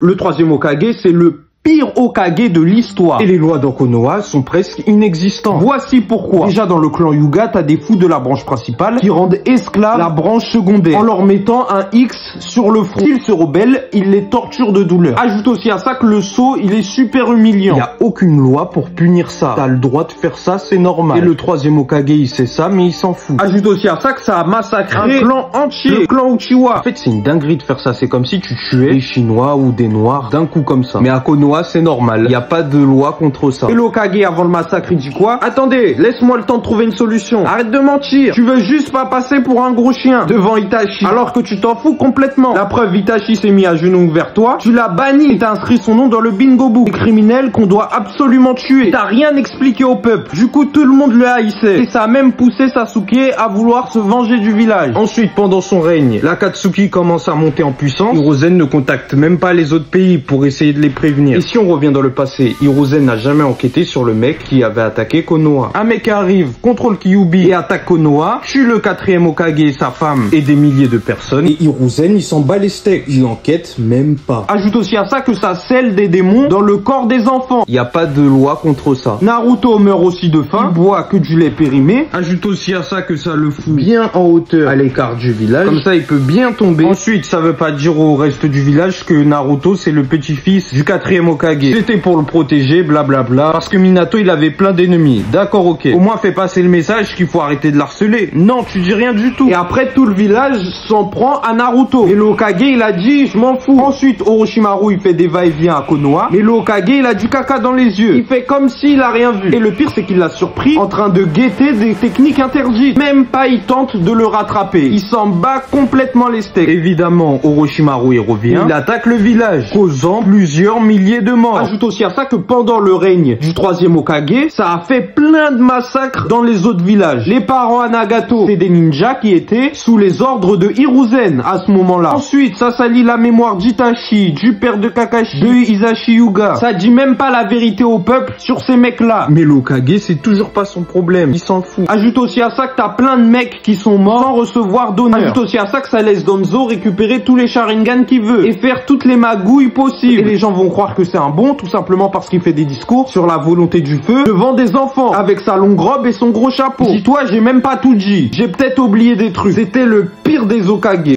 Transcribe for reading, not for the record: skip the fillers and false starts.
Le troisième Hokage, c'est le pire Hokage de l'histoire. Et les lois dans Konoha sont presque inexistantes. Voici pourquoi. Déjà dans le clan Hyuga, t'as des fous de la branche principale qui rendent esclaves la branche secondaire en leur mettant un X sur le front. S'ils se rebellent, ils les torturent de douleur. Ajoute aussi à ça que le sceau, il est super humiliant. Il y a aucune loi pour punir ça. T'as le droit de faire ça, c'est normal. Et le troisième Hokage, il sait ça, mais il s'en fout. Ajoute aussi à ça que ça a massacré un clan entier. Le clan Uchiwa. En fait, c'est une dinguerie de faire ça. C'est comme si tu tuais des Chinois ou des Noirs d'un coup comme ça. Mais à Konoha, c'est normal. Il n'y a pas de loi contre ça. Et l'Hokage, avant le massacre, il dit quoi? Attendez, laisse-moi le temps de trouver une solution. Arrête de mentir. Tu veux juste pas passer pour un gros chien devant Itachi, alors que tu t'en fous complètement. La preuve, Itachi s'est mis à genoux vers toi. Tu l'as banni et t'as inscrit son nom dans le bingo book. Des criminels qu'on doit absolument tuer. T'as rien expliqué au peuple. Du coup, tout le monde le haïssait. Et ça a même poussé Sasuke à vouloir se venger du village. Ensuite, pendant son règne, l'Akatsuki commence à monter en puissance. Hiruzen ne contacte même pas les autres pays pour essayer de les prévenir. Et si on revient dans le passé, Hiruzen n'a jamais enquêté sur le mec qui avait attaqué Konoha. Un mec arrive, contrôle Kyuubi et attaque Konoha, tue le quatrième Hokage et sa femme et des milliers de personnes. Et Hiruzen, il s'en bat les steaks. Il enquête même pas. Ajoute aussi à ça que ça scelle des démons dans le corps des enfants. Il n'y a pas de loi contre ça. Naruto meurt aussi de faim. Il boit que du lait périmé. Ajoute aussi à ça que ça le fout bien en hauteur à l'écart du village. Comme ça, il peut bien tomber. Ensuite, ça veut pas dire au reste du village que Naruto, c'est le petit-fils du quatrième Hokage. C'était pour le protéger, blablabla. Parce que Minato, il avait plein d'ennemis. D'accord, ok. Au moins, fais passer le message qu'il faut arrêter de l'harceler. Non, tu dis rien du tout. Et après, tout le village s'en prend à Naruto. Et le Hokage, il a dit, je m'en fous. Ensuite, Orochimaru, il fait des va-et-vient à Konoha. Mais le Hokage, il a du caca dans les yeux. Il fait comme s'il a rien vu. Et le pire, c'est qu'il l'a surpris en train de guetter des techniques interdites. Même pas, il tente de le rattraper. Il s'en bat complètement les steaks. Évidemment, Orochimaru, il revient. Il attaque le village, causant plusieurs milliers de morts. Ajoute aussi à ça que pendant le règne du troisième Hokage, ça a fait plein de massacres dans les autres villages. Les parents à Nagato, c'est des ninjas qui étaient sous les ordres de Hiruzen à ce moment-là. Ensuite, ça salit la mémoire d'Itachi, du père de Kakashi, de Hisashi Hyuga. Ça dit même pas la vérité au peuple sur ces mecs-là. Mais l'Hokage, c'est toujours pas son problème. Il s'en fout. Ajoute aussi à ça que t'as plein de mecs qui sont morts sans recevoir d'honneur. Ajoute aussi à ça que ça laisse Danzo récupérer tous les Sharingan qu'il veut et faire toutes les magouilles possibles. Et les gens vont croire que c'est un bon, tout simplement parce qu'il fait des discours sur la volonté du feu devant des enfants avec sa longue robe et son gros chapeau. Dis-toi, j'ai même pas tout dit. J'ai peut-être oublié des trucs. C'était le pire des Hokage.